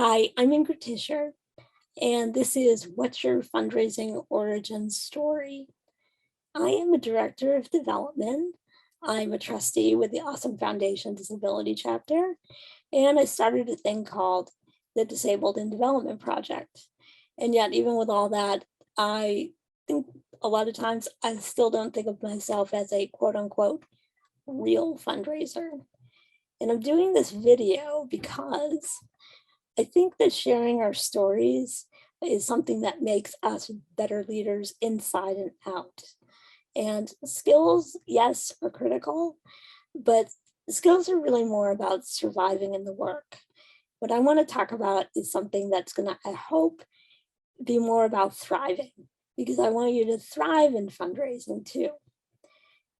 Hi, I'm Ingrid Tischer, and this is What's Your Fundraising Origin Story? I am a director of development. I'm a trustee with the Awesome Foundation Disability Chapter, and I started a thing called the Disabled in Development Project. And yet, even with all that, I think a lot of times I still don't think of myself as a quote unquote real fundraiser. And I'm doing this video because I think that sharing our stories is something that makes us better leaders inside and out. And skills, yes, are critical, but skills are really more about surviving in the work. What I want to talk about is something that's going to, I hope, be more about thriving, because I want you to thrive in fundraising too.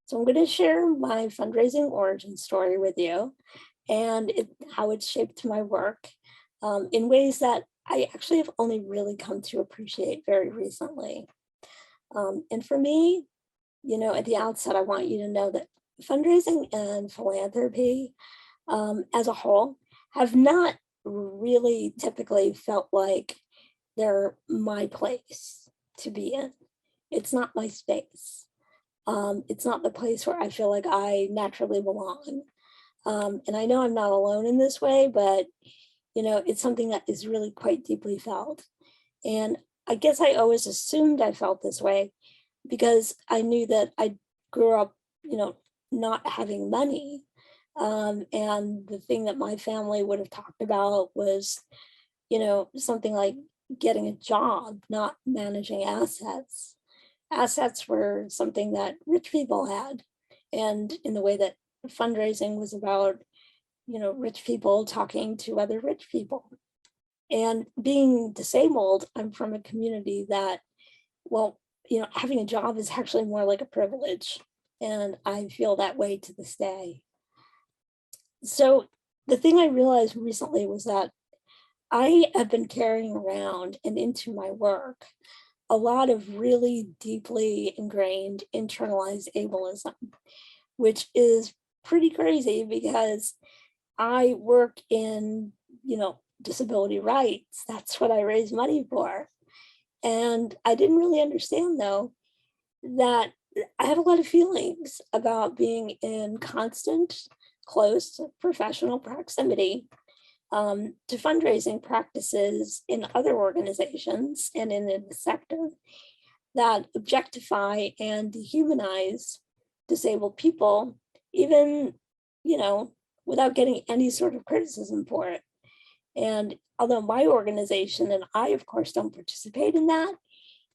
So I'm going to share my fundraising origin story with you and how it shaped my work in ways that I actually have only really come to appreciate very recently. And for me, at the outset, I want you to know that fundraising and philanthropy as a whole have not really typically felt like they're my place to be in. It's not my space. It's not the place where I feel like I naturally belong. And I know I'm not alone in this way, but it's something that is really quite deeply felt. And I guess I always assumed I felt this way because I knew that I grew up, not having money. And the thing that my family would have talked about was, something like getting a job, not managing assets. Assets were something that rich people had. And in the way that fundraising was about, rich people talking to other rich people. And being disabled, I'm from a community that, well, having a job is actually more like a privilege. And I feel that way to this day. So the thing I realized recently was that I have been carrying around and into my work a lot of really deeply ingrained internalized ableism, which is pretty crazy because I work in, disability rights. That's what I raise money for. And I didn't really understand, though, that I have a lot of feelings about being in constant, close professional proximity to fundraising practices in other organizations and in the sector that objectify and dehumanize disabled people, even, without getting any sort of criticism for it. And although my organization and I, of course, don't participate in that,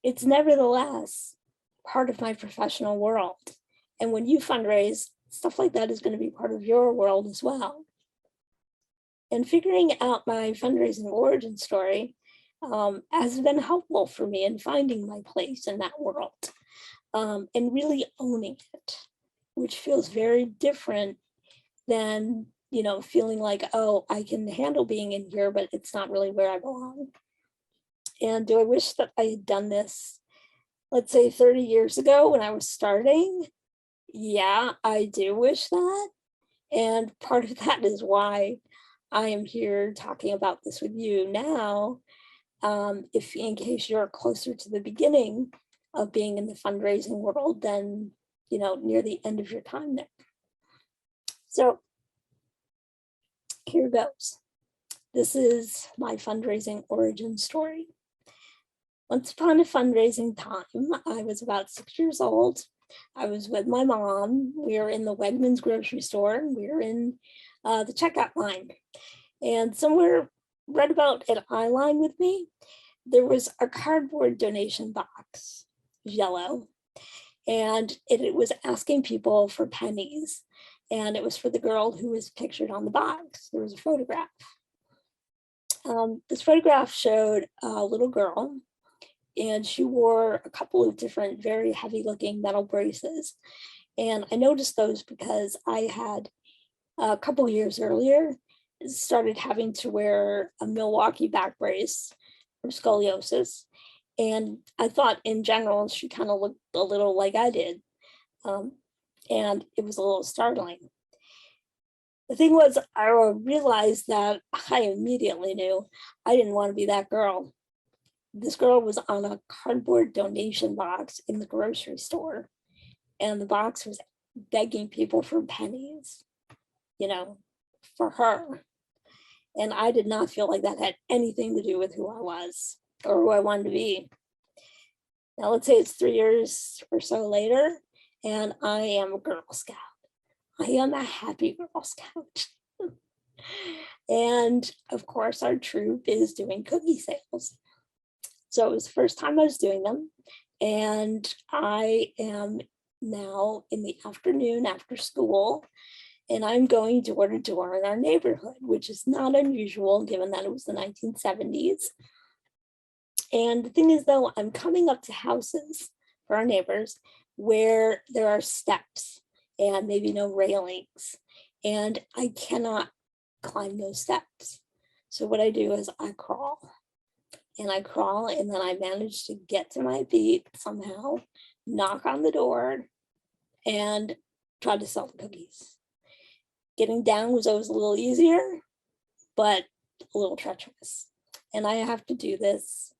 it's nevertheless part of my professional world. And when you fundraise, stuff like that is going to be part of your world as well. And figuring out my fundraising origin story has been helpful for me in finding my place in that world and really owning it, which feels very different than, feeling like, oh, I can handle being in here, but it's not really where I belong. And do I wish that I had done this, let's say 30 years ago when I was starting? Yeah, I do wish that. And part of that is why I am here talking about this with you now. If in case you're closer to the beginning of being in the fundraising world than, near the end of your time there. So here goes. This is my fundraising origin story. Once upon a fundraising time, I was about 6 years old. I was with my mom. We were in the Wegmans grocery store. We were in the checkout line. And somewhere right about an eye line with me, there was a cardboard donation box, yellow. And it was asking people for pennies. And it was for the girl who was pictured on the box. There was a photograph. This photograph showed a little girl, and she wore a couple of different very heavy looking metal braces. And I noticed those because I had a couple of years earlier started having to wear a Milwaukee back brace for scoliosis. And I thought in general, she kind of looked a little like I did. And it was a little startling. The thing was, I realized that I immediately knew I didn't want to be that girl. This girl was on a cardboard donation box in the grocery store, and the box was begging people for pennies, you know, for her. And I did not feel like that had anything to do with who I was or who I wanted to be. Now, let's say it's 3 years or so later, and I am a Girl Scout. I am a happy Girl Scout. And of course, our troop is doing cookie sales. So it was the first time I was doing them. And I am now in the afternoon after school, and I'm going door to door in our neighborhood, which is not unusual given that it was the 1970s. And the thing is, though, I'm coming up to houses for our neighbors where there are steps and maybe no railings, and I cannot climb those steps. So what I do is I crawl, and then I manage to get to my feet somehow, knock on the door, and try to sell the cookies. Getting down was always a little easier, but a little treacherous. And I have to do this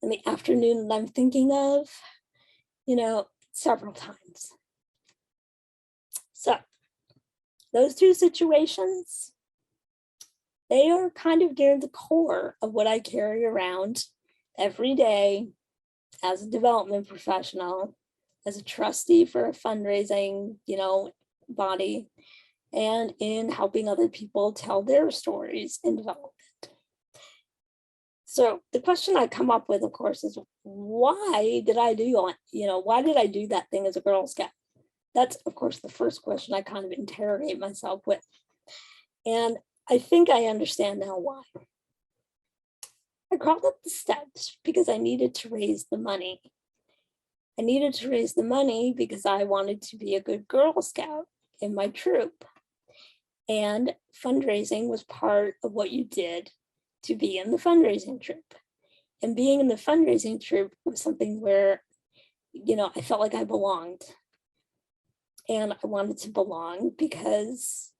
in the afternoon that I'm thinking of, several times. So those two situations, they are kind of near the core of what I carry around every day as a development professional, as a trustee for a fundraising, body, and in helping other people tell their stories in development. So the question I come up with, of course, is why did I do that thing as a Girl Scout? That's, of course, the first question I kind of interrogate myself with. And I think I understand now why. I crawled up the steps because I needed to raise the money. I needed to raise the money because I wanted to be a good Girl Scout in my troop. And fundraising was part of what you did to be in the fundraising troop. And being in the fundraising troop was something where, I felt like I belonged. And I wanted to belong because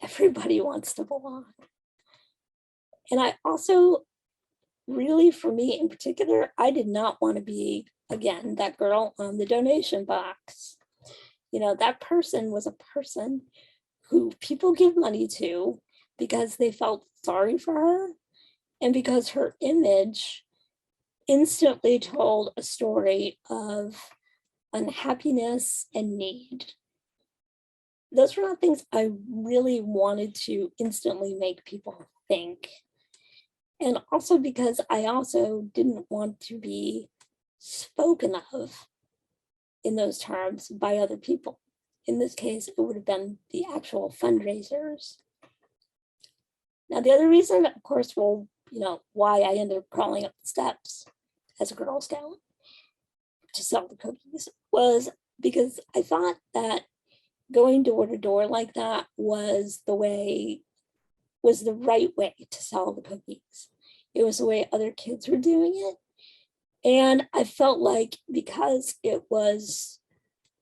everybody wants to belong. And I also, really, for me in particular, I did not want to be, again, that girl on the donation box. That person was a person who people give money to because they felt sorry for her and because her image instantly told a story of unhappiness and need. Those were not things I really wanted to instantly make people think. And also because I also didn't want to be spoken of in those terms by other people. In this case, it would have been the actual fundraisers. Now, the other reason, of course, why I ended up crawling up the steps as a Girl Scout to sell the cookies was because I thought that going door to door like that was the right way to sell the cookies. It was the way other kids were doing it. And I felt like because it was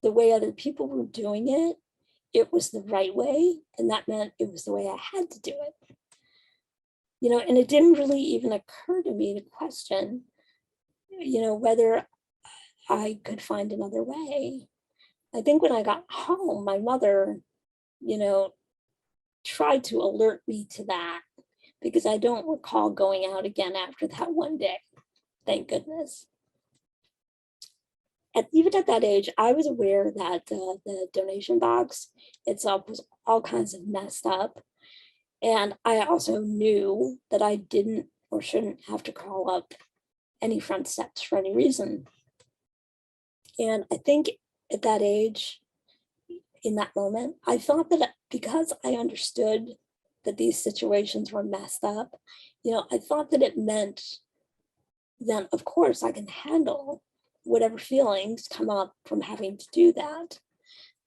the way other people were doing it, it was the right way. And that meant it was the way I had to do it. And it didn't really even occur to me to question, whether I could find another way. I think when I got home, my mother, tried to alert me to that because I don't recall going out again after that one day. Thank goodness. Even at that age, I was aware that the donation box itself was all kinds of messed up. And I also knew that I didn't or shouldn't have to crawl up any front steps for any reason. And I think at that age, in that moment, I thought that because I understood that these situations were messed up, I thought that it meant then, of course, I can handle whatever feelings come up from having to do that.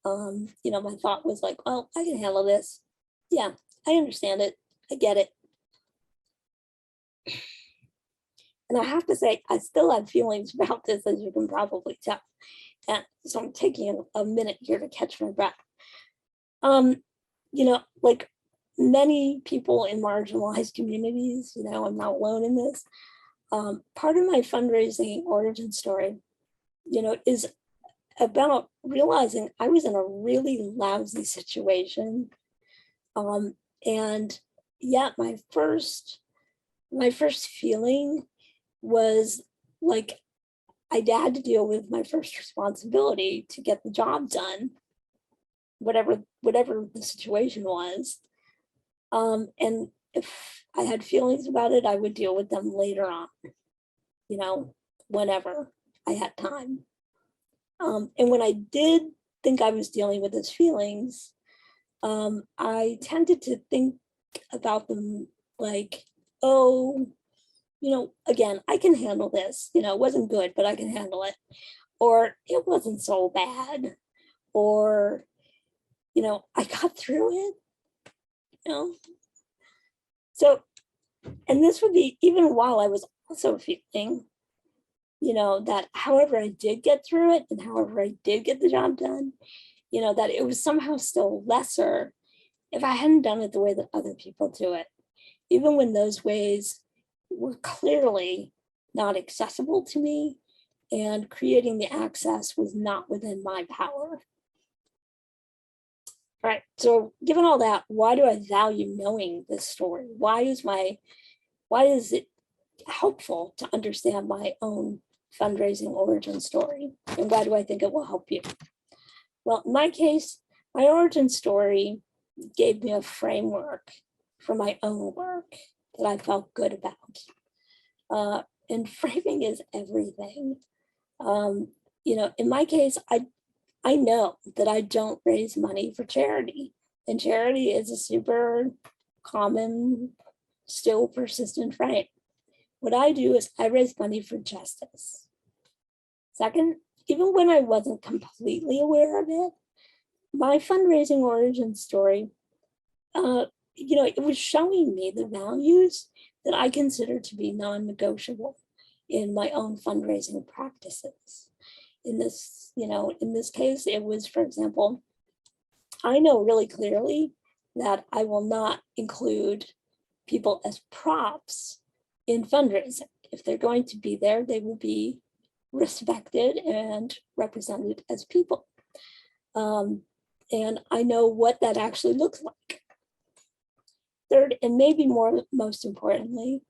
My thought was like, well, I can handle this. Yeah, I understand it. I get it. And I have to say, I still have feelings about this, as you can probably tell. And so I'm taking a minute here to catch my breath. like many people in marginalized communities, I'm not alone in this. Part of my fundraising origin story, is about realizing I was in a really lousy situation. And yeah, my first feeling was like I had to deal with my first responsibility to get the job done, whatever the situation was. And if I had feelings about it, I would deal with them later on, whenever I had time. And when I did think I was dealing with those feelings, I tended to think about them like, oh, again, I can handle this. It wasn't good, but I can handle it. Or it wasn't so bad. Or, I got through it. So, and this would be even while I was also feeling, that however I did get through it and however I did get the job done, that it was somehow still lesser if I hadn't done it the way that other people do it, even when those ways were clearly not accessible to me and creating the access was not within my power. All right, so given all that, why do I value knowing this story? Why is it helpful to understand my own fundraising origin story? And why do I think it will help you? Well, in my case, my origin story gave me a framework for my own work that I felt good about. And framing is everything. In my case, I know that I don't raise money for charity, and charity is a super common, still persistent frame. What I do is I raise money for justice. Second, even when I wasn't completely aware of it, my fundraising origin story, it was showing me the values that I consider to be non-negotiable in my own fundraising practices. In this case, it was, for example, I know really clearly that I will not include people as props in fundraising. If they're going to be there, they will be respected and represented as people. And I know what that actually looks like. Third, and maybe most importantly,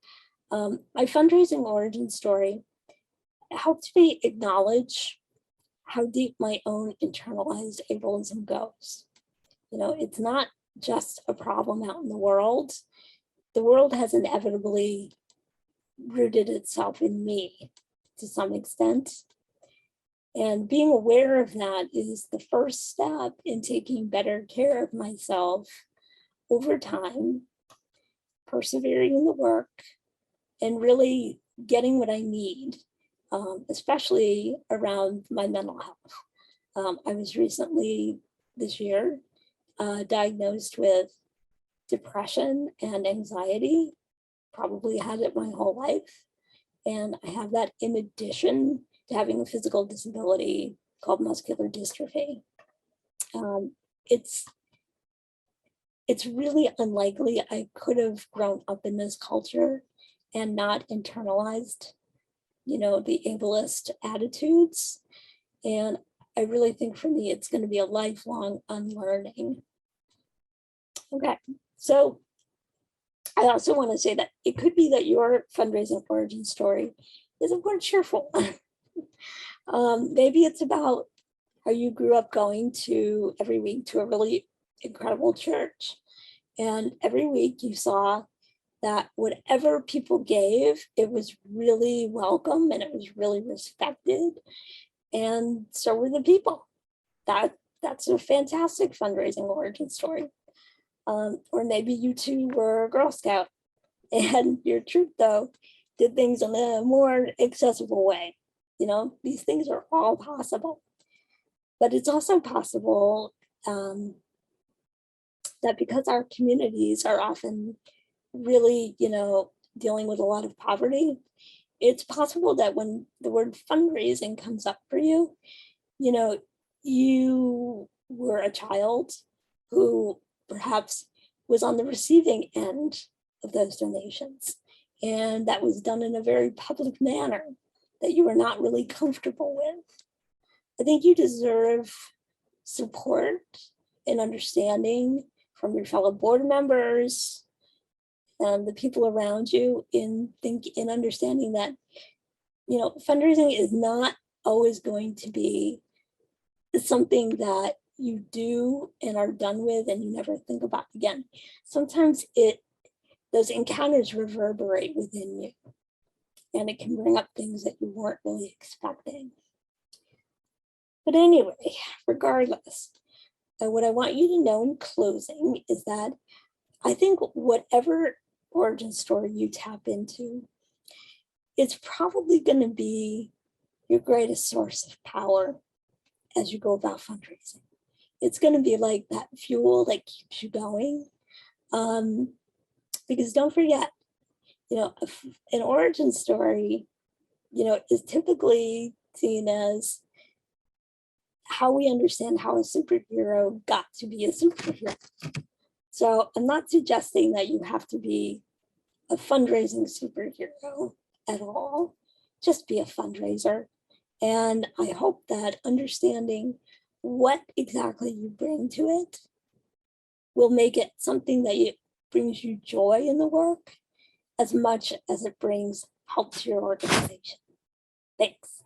my fundraising origin story helped me acknowledge how deep my own internalized ableism goes. It's not just a problem out in the world. The world has inevitably rooted itself in me to some extent. And being aware of that is the first step in taking better care of myself over time, persevering in the work, and really getting what I need, especially around my mental health. I was recently this year diagnosed with depression and anxiety, probably had it my whole life. And I have that in addition to having a physical disability called muscular dystrophy. It's really unlikely I could have grown up in this culture and not internalized, the ableist attitudes. And I really think for me, it's going to be a lifelong unlearning. Okay, so I also want to say that it could be that your fundraising origin story isn't more cheerful. Maybe it's about how you grew up going to every week to a really incredible church. And every week you saw that whatever people gave, it was really welcome and it was really respected. And so were the people. That's a fantastic fundraising origin story. Or maybe you two were a Girl Scout and your troop, though, did things in a more accessible way. These things are all possible. But it's also possible that because our communities are often really, dealing with a lot of poverty, it's possible that when the word fundraising comes up for you, you were a child who perhaps was on the receiving end of those donations. And that was done in a very public manner that you were not really comfortable with. I think you deserve support and understanding from your fellow board members and the people around you in understanding that, you know, fundraising is not always going to be something that you do and are done with and you never think about again. Sometimes those encounters reverberate within you, and it can bring up things that you weren't really expecting. But anyway, regardless, what I want you to know in closing is that I think whatever origin story you tap into, it's probably going to be your greatest source of power as you go about fundraising. It's going to be like that fuel that keeps you going. Because don't forget, you know, an origin story, you know, is typically seen as how we understand how a superhero got to be a superhero. So I'm not suggesting that you have to be a fundraising superhero at all. Just be a fundraiser. And I hope that understanding what exactly you bring to it will make it something that brings you joy in the work as much as it brings help to your organization. Thanks.